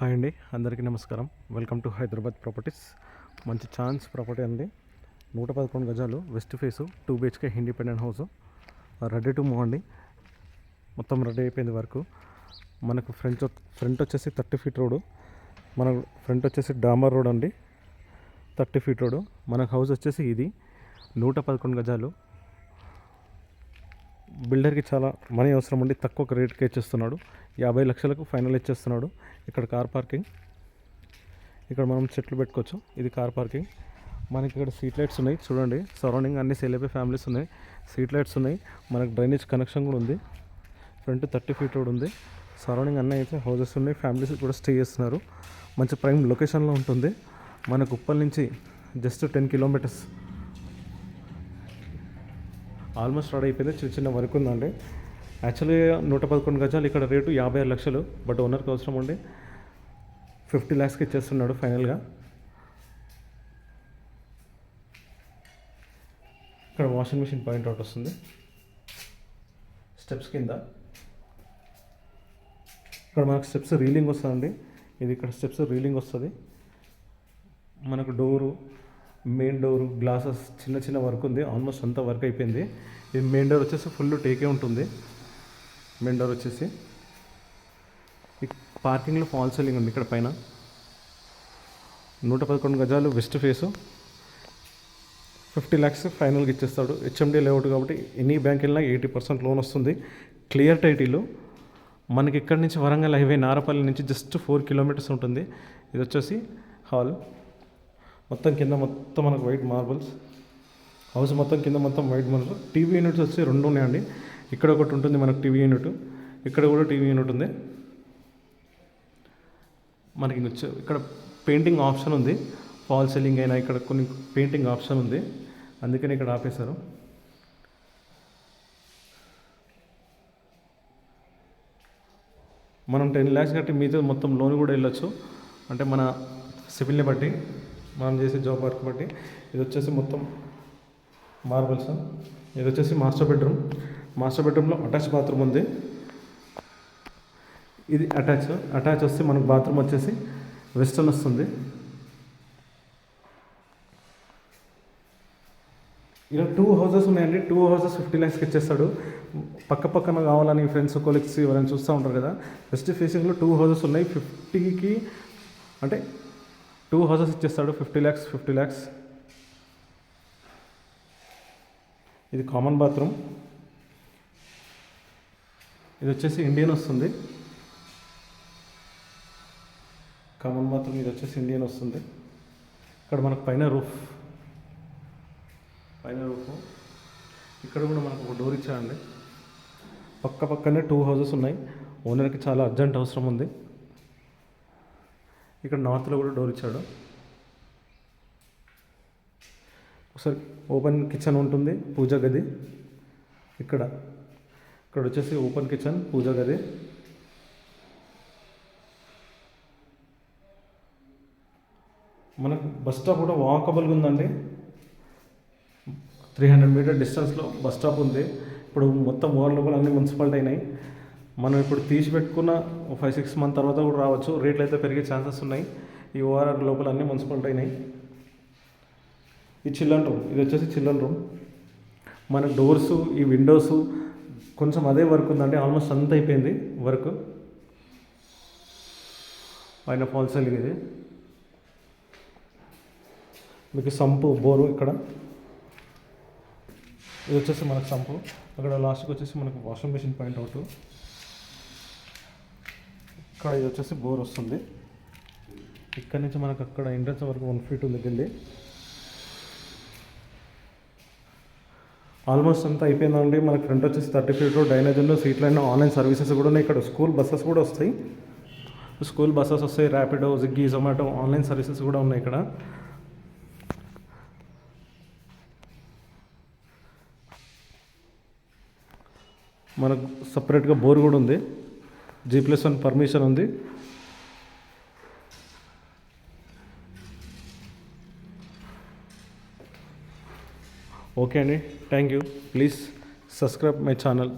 Hi అండి, అందరికీ నమస్కారం. Welcome to Hyderabad properties. మంచి ఛాన్స్ ప్రాపర్టీ అండి. 111 గజాలు, west face, 2 BHK independent house, ready to move అండి. మొత్తం రెడీ అయిపోయింది వరకు. మనకు ఫ్రంట్ వచ్చేసి 30 ఫీట్ రోడ్, మన ఫ్రంట్ వచ్చేసి డామర్ రోడ్ అండి. 30 ఫీట్ రోడ్. మనకు హౌస్ వచ్చేసి ఇది 111 గజాలు. బిల్డర్కి చాలా మనీ అవసరం ఉండి తక్కువ రేట్కి ఇచ్చేస్తున్నాడు. 50 లక్షలకు ఫైనల్ ఇచ్చేస్తున్నాడు. ఇక్కడ కార్ పార్కింగ్, ఇక్కడ మనం చెట్లు పెట్టుకోవచ్చు. ఇది కార్ పార్కింగ్. మనకి ఇక్కడ స్ట్రీట్ లైట్స్ ఉన్నాయి చూడండి. సరౌండింగ్ అన్ని సేల్ అయిపోయి ఫ్యామిలీస్ ఉన్నాయి. స్ట్రీట్ లైట్స్ ఉన్నాయి. మనకు డ్రైనేజ్ కనెక్షన్ కూడా ఉంది. ఫ్రంట్ 30 ఫీట్ రోడ్ ఉంది. సరౌండింగ్ అన్నీ అయితే హౌసెస్ ఉన్నాయి. ఫ్యామిలీస్ కూడా స్టే చేస్తున్నారు. మంచి ప్రైమ్ లొకేషన్లో ఉంటుంది. మనకు ఉప్పల్ నుంచి జస్ట్ 10 కిలోమీటర్స్. ఆల్మోస్ట్ రెడీ అయిపోయింది. చిన్న చిన్న వర్క్ ఉందండి. యాక్చువల్లీ 111 గజాలు, ఇక్కడ రేటు 56 లక్షలు. బట్ ఓనర్కి అవసరం ఉండి 50 lakhsకి ఇచ్చేస్తున్నాడు ఫైనల్గా. ఇక్కడ వాషింగ్ మిషన్ పాయింట్ అవుట్ వస్తుంది. స్టెప్స్ కింద ఇక్కడ మనకు స్టెప్స్ రీలింగ్ వస్తుందండి. ఇది ఇక్కడ స్టెప్స్ రీలింగ్ వస్తుంది. మనకు డోరు, మెయిన్ డోరు, గ్లాసెస్ చిన్న చిన్న వర్క్ ఉంది. ఆల్మోస్ట్ అంతా వర్క్ అయిపోయింది. ఇది మెయిన్ డోర్ వచ్చేసి ఫుల్ టేకే ఉంటుంది. మెయిన్ డోర్ వచ్చేసి ఈ పార్కింగ్లో ఫాల్ సీలింగ్ ఉంది. ఇక్కడ పైన 111 గజాలు, వెస్ట్ ఫేసు, 50 lakhs ఫైనల్గా ఇచ్చేస్తాడు. హెచ్ఎండి లేఅవుట్ కాబట్టి ఎనీ బ్యాంక్ వెళ్ళినా 80% లోన్ వస్తుంది. Clear title. మనకి ఇక్కడి నుంచి వరంగల్ హైవే నారపల్లి నుంచి జస్ట్ 4 కిలోమీటర్స్ ఉంటుంది. ఇది వచ్చేసి హాల్. మొత్తం కింద మొత్తం మనకు వైట్ మార్బుల్స్. హౌస్ మొత్తం కింద మొత్తం వైట్ మార్బుల్స్. టీవీ యూనిట్స్ వచ్చి 2 ఉన్నాయండి. ఇక్కడ ఒకటి ఉంటుంది మనకు టీవీ యూనిట్, ఇక్కడ కూడా టీవీ యూనిట్ ఉంది. మనకి ఇక్కడ పెయింటింగ్ ఆప్షన్ ఉంది. ఫాల్ సీలింగ్ అయినా ఇక్కడ కొన్ని పెయింటింగ్ ఆప్షన్ ఉంది. అందుకని ఇక్కడ ఆపేశారు. మనం 10 lakhs కట్టి మీతో మొత్తం లోన్ కూడా వెళ్ళొచ్చు. అంటే మన సివిల్ని బట్టి, మనం చేసే జాబ్ వర్క్ బట్టి. ఇది వచ్చేసి మొత్తం మార్బల్స్. ఇది వచ్చేసి మాస్టర్ బెడ్రూమ్. మాస్టర్ బెడ్రూమ్లో అటాచ్ బాత్రూమ్ ఉంది. ఇది అటాచ్ వస్తే మనకు బాత్రూమ్ వచ్చేసి వెస్టర్న్ వస్తుంది. ఇలా 2 houses ఉన్నాయండి. 2 houses 50 lakhsకి ఇచ్చేస్తాడు. పక్కన కావాలని ఫ్రెండ్స్, కొలీగ్స్ ఎవరైనా చూస్తూ ఉంటారు కదా. వెస్ట్ ఫేసింగ్లో 2 houses ఉన్నాయి. 50కి అంటే 2 houses ఇచ్చేస్తాడు. 50 lakhs. ఇది కామన్ బాత్రూమ్. ఇది వచ్చేసి ఇండియన్ వస్తుంది. కామన్ బాత్రూమ్ ఇది వచ్చేసి ఇండియన్ వస్తుంది. ఇక్కడ మనకు పైన రూఫ్. ఇక్కడ కూడా మనకు ఒక డోర్ ఇచ్చారండి. పక్కనే 2 houses ఉన్నాయి. ఓనర్కి చాలా అర్జెంట్ అవసరం ఉంది. ఇక్కడ నార్త్లో కూడా డోర్ ఇచ్చాడు. ఒకసారి ఓపెన్ కిచెన్ ఉంటుంది, పూజా గది. ఇక్కడ వచ్చేసి ఓపెన్ కిచెన్, పూజా గది. మనకు బస్ స్టాప్ కూడా వాకబుల్గా ఉందండి. 300 మీటర్ డిస్టెన్స్లో బస్ స్టాప్ ఉంది. ఇప్పుడు మొత్తం ఓవర్ లోపల అన్ని మున్సిపాలిటీ అయినాయి. మనం ఇప్పుడు తీసి పెట్టుకున్న 5-6 months తర్వాత కూడా రావచ్చు. రేట్లు అయితే పెరిగే ఛాన్సెస్ ఉన్నాయి. ఈ ఓఆర్ఆర్ లోపల అన్ని మున్సిపాలిటీ అయినాయి. ఈ చిల్డ్రన్ రూమ్, ఇది వచ్చేసి చిల్డ్రన్ రూమ్. మన డోర్సు, ఈ విండోసు కొంచెం అదే వర్క్ ఉందండి. ఆల్మోస్ట్ అంతా అయిపోయింది వర్క్. పైన ఫాల్ సీలింగ్. ఇది మీకు సంపు, బోరు. ఇక్కడ ఇది వచ్చేసి మనకు సంపు. అక్కడ లాస్ట్కి వచ్చేసి మనకు వాషింగ్ మిషన్ పాయింట్ అవుట్. ఇక్కడ ఇది వచ్చేసి బోర్ వస్తుంది. ఇక్కడ నుంచి మనకు అక్కడ ఎంట్రన్స్ వరకు 1 feet ఉంది వెళ్ళి. ఆల్మోస్ట్ అంతా అయిపోయిందండి. మనకి ఫ్రంట్ వచ్చేసి 30 feet రోడ్, డ్రైనేజీలో సీట్ లైన్, ఆన్లైన్ సర్వీసెస్ కూడా ఉన్నాయి. ఇక్కడ స్కూల్ బస్సెస్ కూడా వస్తాయి. ర్యాపిడో, స్విగ్గీ, జొమాటో ఆన్లైన్ సర్వీసెస్ కూడా ఉన్నాయి ఇక్కడ. మనకు సపరేట్గా బోర్ కూడా ఉంది. G+1 పర్మిషన్ ఉంది. ఓకే అండి, thank you. Please subscribe my channel.